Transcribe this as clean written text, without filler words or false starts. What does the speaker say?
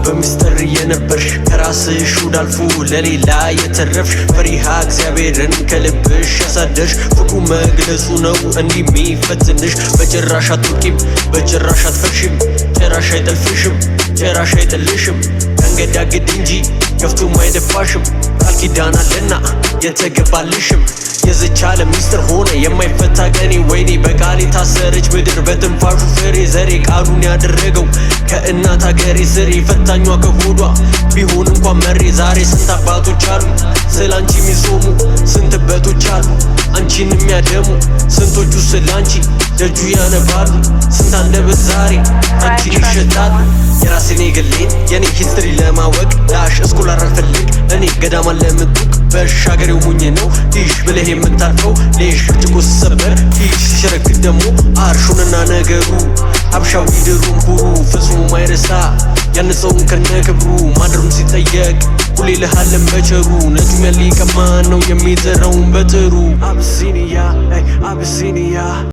በሚስጥር የነበርሽ ከራስሽ ወዳልፉ ለሌላ የተረፍሽ ፈሪሃ እግዚአብሔርን ከልብሽ ያሳደርሽ ፍቅሩ መግለጹ ነው እንዲህ የሚፈትንሽ በጭራሽ አትወድቂም በጭራሽ አትፈርሽም ጭራሽ አይጠልፍሽም ጭራሽ አይጥልሽም አንገዳግድ እንጂ ገፍቶም አይደፋሽም ቃል ኪዳን አለና የተገባልሽም የዝች ዓለም ሚስጥር ሆነ የማይፈታ ቀኔ ወይኔ በቃል የታሰረች ምድር በትንፋሹ ፍሬ ዘሬ ቃሉን ያደረገው ከእናት ሀገሬ ስሬ ፈታኟ ከሆዷ ቢሆን እንኳን መሬ ዛሬ ስንት አባቶች አሉ ስላንቺ የሚጾሙ ስንት በቶች አሉ አንቺን የሚያደሙ ስንቶቹ ስላንቺ ደጁ ያነባሉ ስንት አንደበት ዛሬ አንቺን ይሸጣሉ የራሴን የግሌን የኔ ሂስትሪ ለማወቅ ዳሽ እስኮላር አልፈልግ እኔ ገዳማን ለምጡቅ በሻገሬው ሙኝ ነው ቲሽ ብለህ የምታልፈው ሌሽ ብርጭቆ ሲሰበር ቲሽ ሲሸረግድ ደሞ አርሹንና ነገሩ ሀብሻዊ ድሩም ሁሩ ፍጹም ማይረሳ ያነጸውን ከነክብሩ ማድረም ሲጠየቅ ሁሌ ልሃለም በቸሩ ነጁም ያሊቀማ ነው የሚዘራውን በጥሩ አብሲኒያ